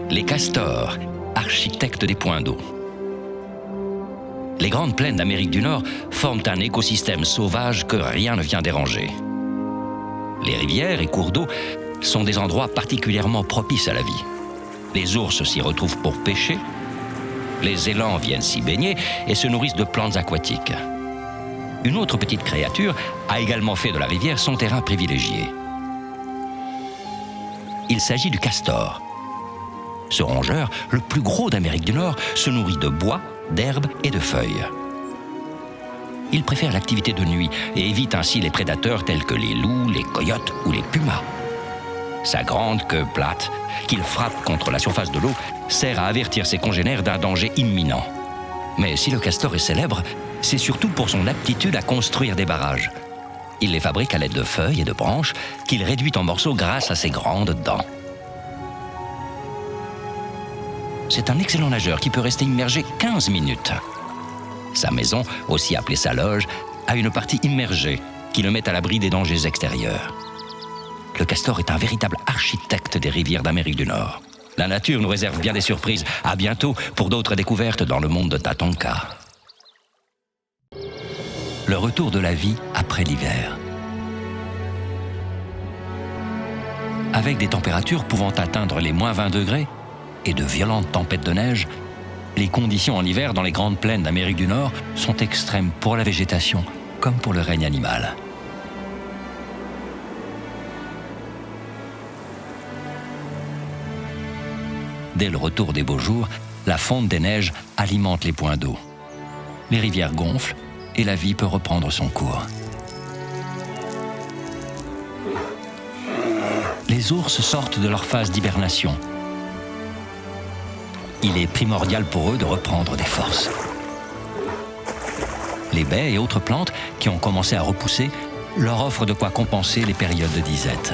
Les castors, architectes des points d'eau. Les grandes plaines d'Amérique du Nord forment un écosystème sauvage que rien ne vient déranger. Les rivières et cours d'eau sont des endroits particulièrement propices à la vie. Les ours s'y retrouvent pour pêcher, les élans viennent s'y baigner et se nourrissent de plantes aquatiques. Une autre petite créature a également fait de la rivière son terrain privilégié. Il s'agit du castor. Ce rongeur, le plus gros d'Amérique du Nord, se nourrit de bois, d'herbes et de feuilles. Il préfère l'activité de nuit et évite ainsi les prédateurs tels que les loups, les coyotes ou les pumas. Sa grande queue plate, qu'il frappe contre la surface de l'eau, sert à avertir ses congénères d'un danger imminent. Mais si le castor est célèbre, c'est surtout pour son aptitude à construire des barrages. Il les fabrique à l'aide de feuilles et de branches qu'il réduit en morceaux grâce à ses grandes dents. C'est un excellent nageur qui peut rester immergé 15 minutes. Sa maison, aussi appelée sa loge, a une partie immergée qui le met à l'abri des dangers extérieurs. Le castor est un véritable architecte des rivières d'Amérique du Nord. La nature nous réserve bien des surprises. À bientôt pour d'autres découvertes dans le monde de Tatonka. Le retour de la vie après l'hiver. Avec des températures pouvant atteindre les moins 20 degrés et de violentes tempêtes de neige, les conditions en hiver dans les grandes plaines d'Amérique du Nord sont extrêmes pour la végétation comme pour le règne animal. Dès le retour des beaux jours, la fonte des neiges alimente les points d'eau. Les rivières gonflent et la vie peut reprendre son cours. Les ours sortent de leur phase d'hibernation. Il est primordial pour eux de reprendre des forces. Les baies et autres plantes qui ont commencé à repousser leur offrent de quoi compenser les périodes de disette.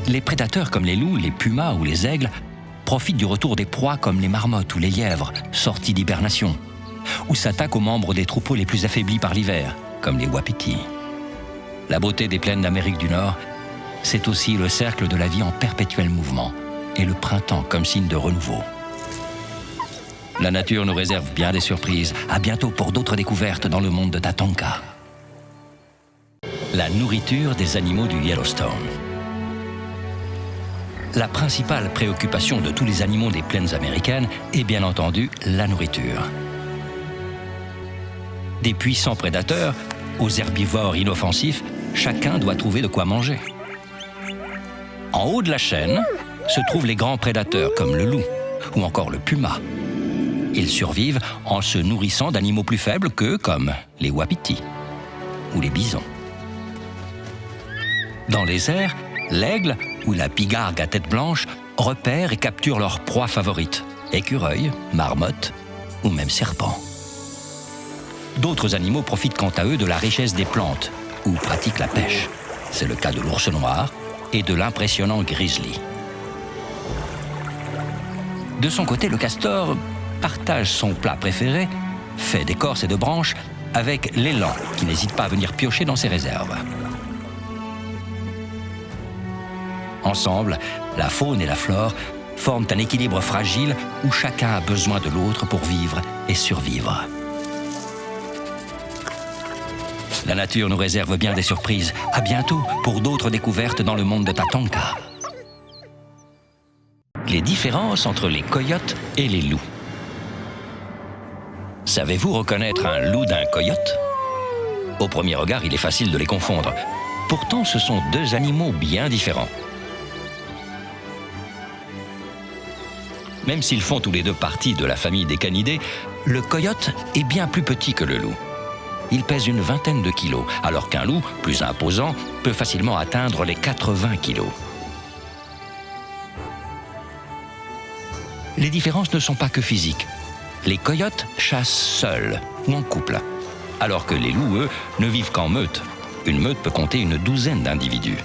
Les prédateurs comme les loups, les pumas ou les aigles profitent du retour des proies comme les marmottes ou les lièvres, sortis d'hibernation, ou s'attaquent aux membres des troupeaux les plus affaiblis par l'hiver, comme les wapitis. La beauté des plaines d'Amérique du Nord, c'est aussi le cercle de la vie en perpétuel mouvement et le printemps comme signe de renouveau. La nature nous réserve bien des surprises. À bientôt pour d'autres découvertes dans le monde de Tatonka. La nourriture des animaux du Yellowstone. La principale préoccupation de tous les animaux des plaines américaines est bien entendu la nourriture. Des puissants prédateurs aux herbivores inoffensifs, chacun doit trouver de quoi manger. En haut de la chaîne se trouvent les grands prédateurs comme le loup ou encore le puma. Ils survivent en se nourrissant d'animaux plus faibles qu'eux comme les wapitis ou les bisons. Dans les airs, l'aigle ou la pigargue à tête blanche repèrent et capturent leurs proies favorites, écureuils, marmottes ou même serpents. D'autres animaux profitent quant à eux de la richesse des plantes ou pratiquent la pêche. C'est le cas de l'ours noir et de l'impressionnant grizzly. De son côté, le castor partage son plat préféré, fait d'écorce et de branches, avec l'élan qui n'hésite pas à venir piocher dans ses réserves. Ensemble, la faune et la flore forment un équilibre fragile où chacun a besoin de l'autre pour vivre et survivre. La nature nous réserve bien des surprises. À bientôt pour d'autres découvertes dans le monde de Tatonka. Les différences entre les coyotes et les loups. Savez-vous reconnaître un loup d'un coyote? Au premier regard, il est facile de les confondre. Pourtant, ce sont deux animaux bien différents. Même s'ils font tous les deux partie de la famille des canidés, le coyote est bien plus petit que le loup. Il pèse une vingtaine de kilos, alors qu'un loup, plus imposant, peut facilement atteindre les 80 kilos. Les différences ne sont pas que physiques. Les coyotes chassent seuls ou en couple, alors que les loups, eux, ne vivent qu'en meute. Une meute peut compter une douzaine d'individus.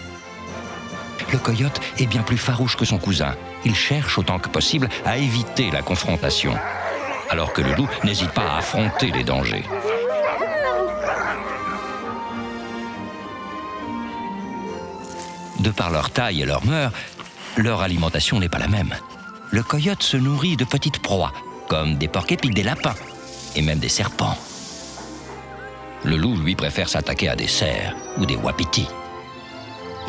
Le coyote est bien plus farouche que son cousin. Il cherche autant que possible à éviter la confrontation, alors que le loup n'hésite pas à affronter les dangers. De par leur taille et leur mœurs, leur alimentation n'est pas la même. Le coyote se nourrit de petites proies, comme des porcs-épics, des lapins et même des serpents. Le loup, lui, préfère s'attaquer à des cerfs ou des wapitis.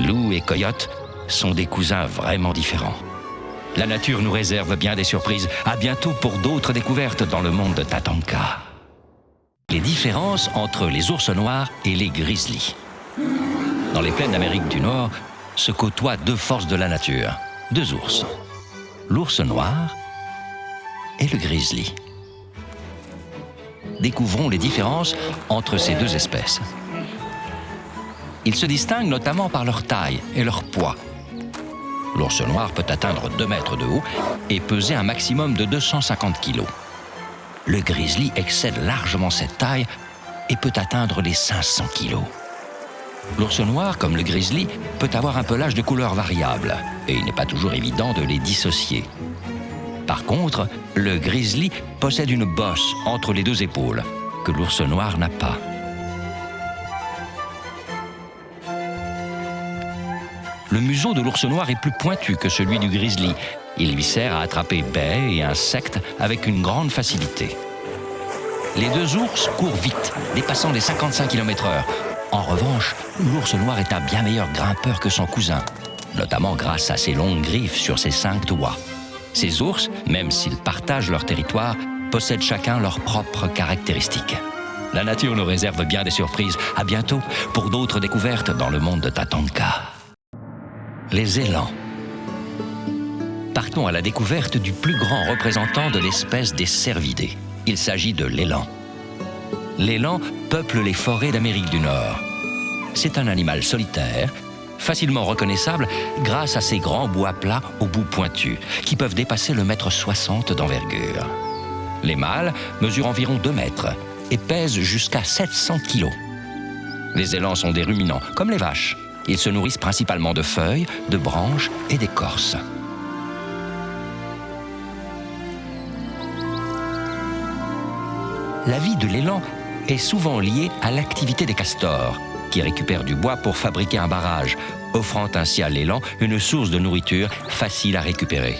Loup et coyote sont des cousins vraiment différents. La nature nous réserve bien des surprises. À bientôt pour d'autres découvertes dans le monde de Tatanka. Les différences entre les ours noirs et les grizzlies. Dans les plaines d'Amérique du Nord se côtoient deux forces de la nature, deux ours. L'ours noir et le grizzly. Découvrons les différences entre ces deux espèces. Ils se distinguent notamment par leur taille et leur poids. L'ours noir peut atteindre 2 mètres de haut et peser un maximum de 250 kilos. Le grizzly excède largement cette taille et peut atteindre les 500 kilos. L'ours noir, comme le grizzly, peut avoir un pelage de couleur variable et il n'est pas toujours évident de les dissocier. Par contre, le grizzly possède une bosse entre les deux épaules que l'ours noir n'a pas. Le museau de l'ours noir est plus pointu que celui du grizzly. Il lui sert à attraper baies et insectes avec une grande facilité. Les deux ours courent vite, dépassant les 55 km/h. En revanche, l'ours noir est un bien meilleur grimpeur que son cousin, notamment grâce à ses longues griffes sur ses 5 doigts. Ces ours, même s'ils partagent leur territoire, possèdent chacun leurs propres caractéristiques. La nature nous réserve bien des surprises. À bientôt pour d'autres découvertes dans le monde de Tatanka. Les élans. Partons à la découverte du plus grand représentant de l'espèce des cervidés. Il s'agit de l'élan. L'élan peuple les forêts d'Amérique du Nord. C'est un animal solitaire, facilement reconnaissable grâce à ses grands bois plats au bout pointu, qui peuvent dépasser le 1,60 m d'envergure. Les mâles mesurent environ 2 mètres et pèsent jusqu'à 700 kg. Les élans sont des ruminants, comme les vaches. Ils se nourrissent principalement de feuilles, de branches et d'écorces. La vie de l'élan est souvent liée à l'activité des castors, qui récupèrent du bois pour fabriquer un barrage, offrant ainsi à l'élan une source de nourriture facile à récupérer.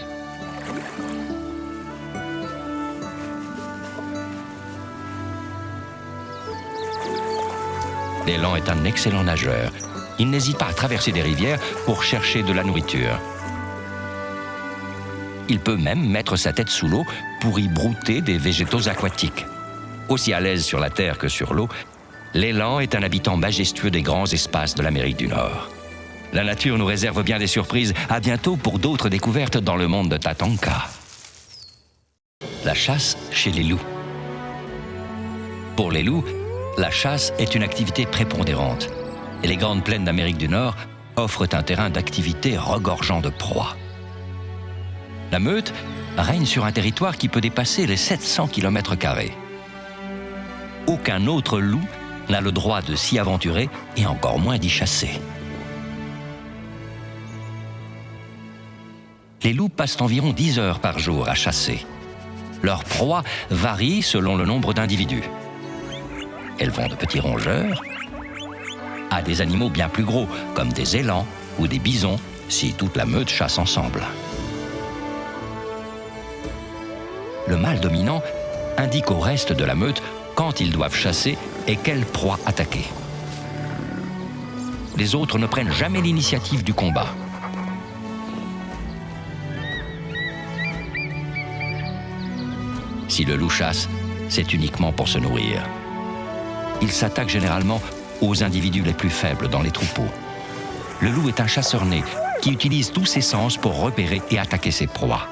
L'élan est un excellent nageur. Il n'hésite pas à traverser des rivières pour chercher de la nourriture. Il peut même mettre sa tête sous l'eau pour y brouter des végétaux aquatiques. Aussi à l'aise sur la terre que sur l'eau, l'élan est un habitant majestueux des grands espaces de l'Amérique du Nord. La nature nous réserve bien des surprises. À bientôt pour d'autres découvertes dans le monde de Tatanka. La chasse chez les loups. Pour les loups, la chasse est une activité prépondérante. Et les grandes plaines d'Amérique du Nord offrent un terrain d'activité regorgeant de proies. La meute règne sur un territoire qui peut dépasser les 700 km². Aucun autre loup n'a le droit de s'y aventurer et encore moins d'y chasser. Les loups passent environ 10 heures par jour à chasser. Leurs proies varient selon le nombre d'individus. Elles vont de petits rongeurs à des animaux bien plus gros, comme des élans ou des bisons, si toute la meute chasse ensemble. Le mâle dominant indique au reste de la meute quand ils doivent chasser et quelle proie attaquer. Les autres ne prennent jamais l'initiative du combat. Si le loup chasse, c'est uniquement pour se nourrir. Il s'attaque généralement aux individus les plus faibles dans les troupeaux. Le loup est un chasseur né qui utilise tous ses sens pour repérer et attaquer ses proies.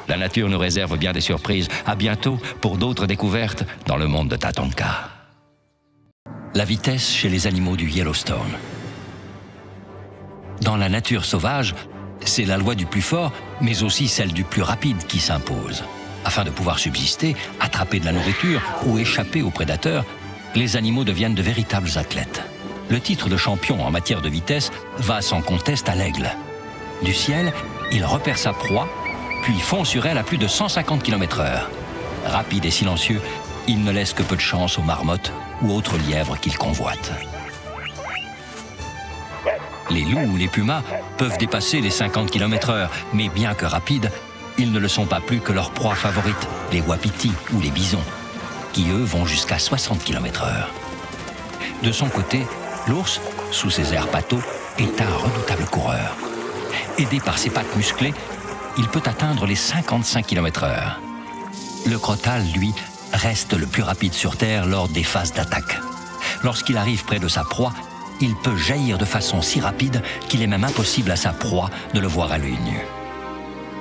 La nature nous réserve bien des surprises. À bientôt pour d'autres découvertes dans le monde de Tatanka. La vitesse chez les animaux du Yellowstone. Dans la nature sauvage, c'est la loi du plus fort, mais aussi celle du plus rapide qui s'impose. Afin de pouvoir subsister, attraper de la nourriture ou échapper aux prédateurs, les animaux deviennent de véritables athlètes. Le titre de champion en matière de vitesse va sans conteste à l'aigle. Du ciel, il repère sa proie, puis fond sur elle à plus de 150 km/h. Rapide et silencieux, il ne laisse que peu de chance aux marmottes ou autres lièvres qu'il convoite. Les loups ou les pumas peuvent dépasser les 50 km/h, mais bien que rapides, ils ne le sont pas plus que leurs proies favorites, les wapitis ou les bisons, qui eux vont jusqu'à 60 km/h. De son côté, l'ours, sous ses airs pâteaux, est un redoutable coureur. Aidé par ses pattes musclées, il peut atteindre les 55 km/h. Le crotal, lui, reste le plus rapide sur Terre lors des phases d'attaque. Lorsqu'il arrive près de sa proie, il peut jaillir de façon si rapide qu'il est même impossible à sa proie de le voir à l'œil nu.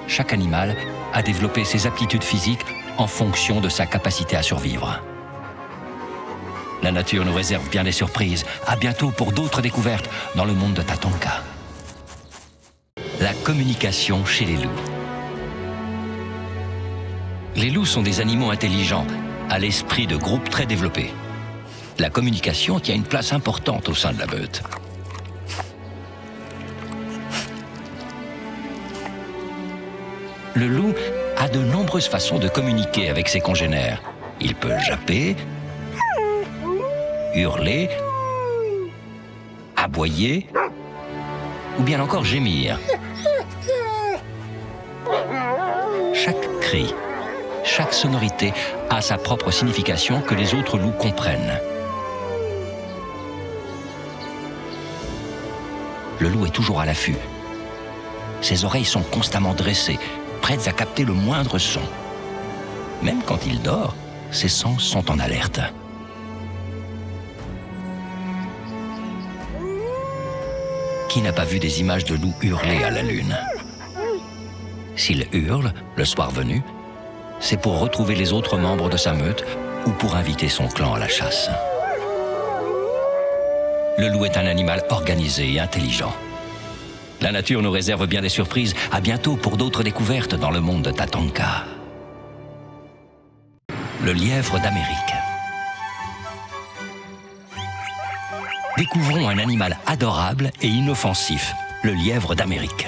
Chaque animal a développé ses aptitudes physiques en fonction de sa capacité à survivre. La nature nous réserve bien des surprises. À bientôt pour d'autres découvertes dans le monde de Tatonka. La communication chez les loups. Les loups sont des animaux intelligents, à l'esprit de groupe très développé. La communication tient une place importante au sein de la meute. Le loup a de nombreuses façons de communiquer avec ses congénères. Il peut japper, hurler, aboyer ou bien encore gémir. Chaque cri, chaque sonorité a sa propre signification que les autres loups comprennent. Le loup est toujours à l'affût. Ses oreilles sont constamment dressées, prêtes à capter le moindre son. Même quand il dort, ses sens sont en alerte. Qui n'a pas vu des images de loups hurler à la lune? S'il hurle, le soir venu, c'est pour retrouver les autres membres de sa meute ou pour inviter son clan à la chasse. Le loup est un animal organisé et intelligent. La nature nous réserve bien des surprises. À bientôt pour d'autres découvertes dans le monde de Tatonka. Le lièvre d'Amérique. Découvrons un animal adorable et inoffensif, le lièvre d'Amérique.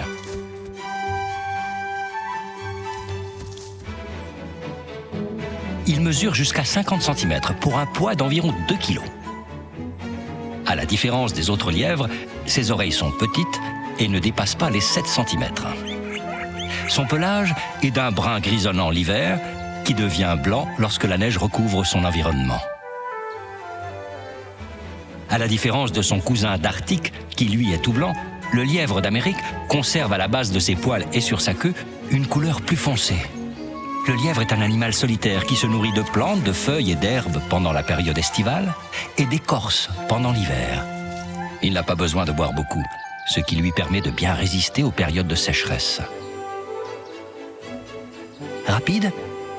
Il mesure jusqu'à 50 cm pour un poids d'environ 2 kg. À la différence des autres lièvres, ses oreilles sont petites et ne dépassent pas les 7 cm. Son pelage est d'un brun grisonnant l'hiver qui devient blanc lorsque la neige recouvre son environnement. À la différence de son cousin d'Arctique, qui lui est tout blanc, le lièvre d'Amérique conserve à la base de ses poils et sur sa queue une couleur plus foncée. Le lièvre est un animal solitaire qui se nourrit de plantes, de feuilles et d'herbes pendant la période estivale et d'écorces pendant l'hiver. Il n'a pas besoin de boire beaucoup, ce qui lui permet de bien résister aux périodes de sécheresse. Rapide,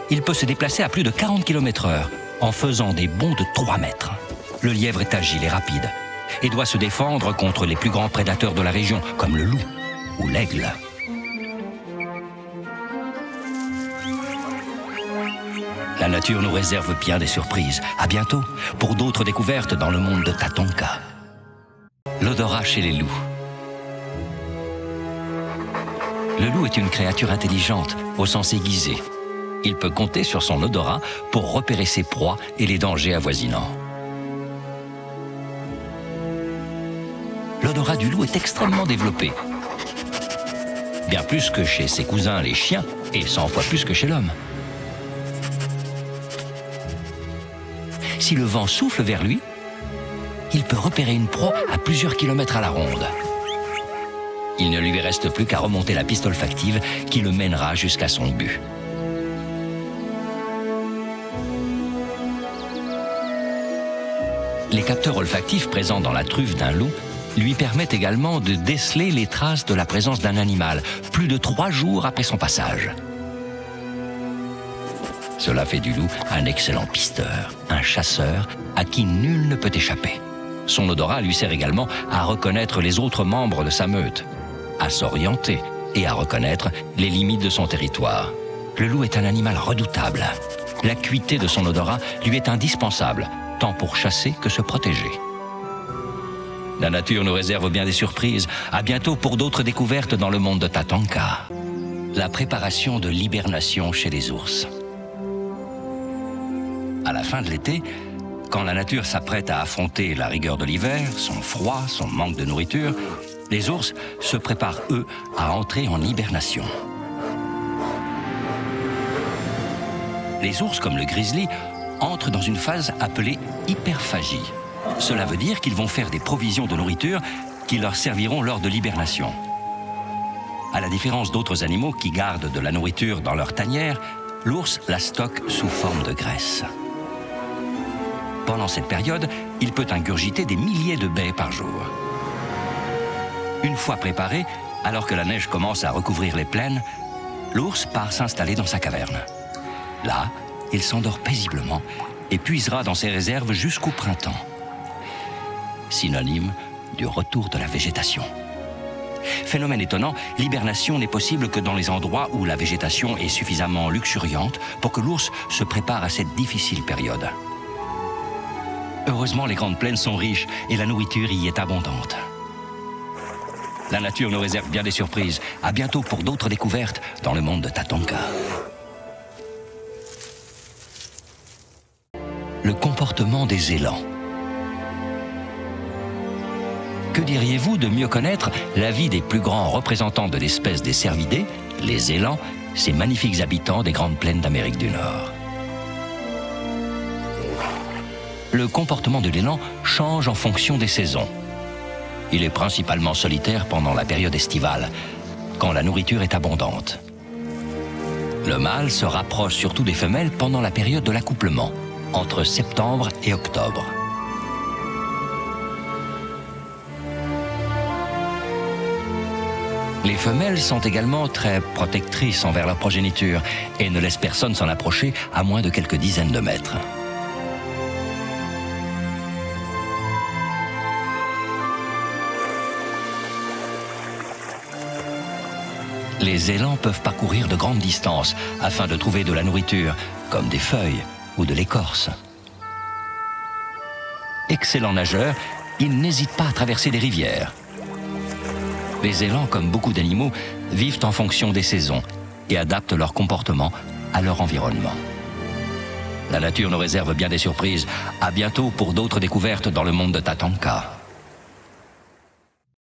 il peut se déplacer à plus de 40 km/h en faisant des bonds de 3 mètres. Le lièvre est agile et rapide et doit se défendre contre les plus grands prédateurs de la région, comme le loup ou l'aigle. La nature nous réserve bien des surprises. À bientôt pour d'autres découvertes dans le monde de Tatonka. L'odorat chez les loups. Le loup est une créature intelligente, au sens aiguisé. Il peut compter sur son odorat pour repérer ses proies et les dangers avoisinants. L'odorat du loup est extrêmement développé. Bien plus que chez ses cousins les chiens et 100 fois plus que chez l'homme. Si le vent souffle vers lui, il peut repérer une proie à plusieurs kilomètres à la ronde. Il ne lui reste plus qu'à remonter la piste olfactive qui le mènera jusqu'à son but. Les capteurs olfactifs présents dans la truffe d'un loup lui permettent également de déceler les traces de la présence d'un animal, plus de 3 jours après son passage. Cela fait du loup un excellent pisteur, un chasseur à qui nul ne peut échapper. Son odorat lui sert également à reconnaître les autres membres de sa meute, à s'orienter et à reconnaître les limites de son territoire. Le loup est un animal redoutable. L'acuité de son odorat lui est indispensable, tant pour chasser que se protéger. La nature nous réserve bien des surprises. À bientôt pour d'autres découvertes dans le monde de Tatonka. La préparation de l'hibernation chez les ours. À la fin de l'été, quand la nature s'apprête à affronter la rigueur de l'hiver, son froid, son manque de nourriture, Les ours se préparent, eux, à entrer en hibernation. Les ours, comme le grizzly, entrent dans une phase appelée hyperphagie. Cela veut dire qu'ils vont faire des provisions de nourriture qui leur serviront lors de l'hibernation. À la différence d'autres animaux qui gardent de la nourriture dans leur tanière, l'ours la stocke sous forme de graisse. Pendant cette période, il peut ingurgiter des milliers de baies par jour. Une fois préparé, alors que la neige commence à recouvrir les plaines, l'ours part s'installer dans sa caverne. Là, il s'endort paisiblement et puisera dans ses réserves jusqu'au printemps. Synonyme du retour de la végétation. Phénomène étonnant, l'hibernation n'est possible que dans les endroits où la végétation est suffisamment luxuriante pour que l'ours se prépare à cette difficile période. Heureusement, les grandes plaines sont riches et la nourriture y est abondante. La nature nous réserve bien des surprises. À bientôt pour d'autres découvertes dans le monde de Tatonka. Le comportement des élans. Que diriez-vous de mieux connaître la vie des plus grands représentants de l'espèce des cervidés, les élans, ces magnifiques habitants des grandes plaines d'Amérique du Nord? Le comportement de l'élan change en fonction des saisons. Il est principalement solitaire pendant la période estivale, quand la nourriture est abondante. Le mâle se rapproche surtout des femelles pendant la période de l'accouplement, entre septembre et octobre. Les femelles sont également très protectrices envers leur progéniture et ne laissent personne s'en approcher à moins de quelques dizaines de mètres. Les élans peuvent parcourir de grandes distances afin de trouver de la nourriture, comme des feuilles ou de l'écorce. Excellents nageurs, ils n'hésitent pas à traverser des rivières. Les élans, comme beaucoup d'animaux, vivent en fonction des saisons et adaptent leur comportement à leur environnement. La nature nous réserve bien des surprises. À bientôt pour d'autres découvertes dans le monde de Tatonka.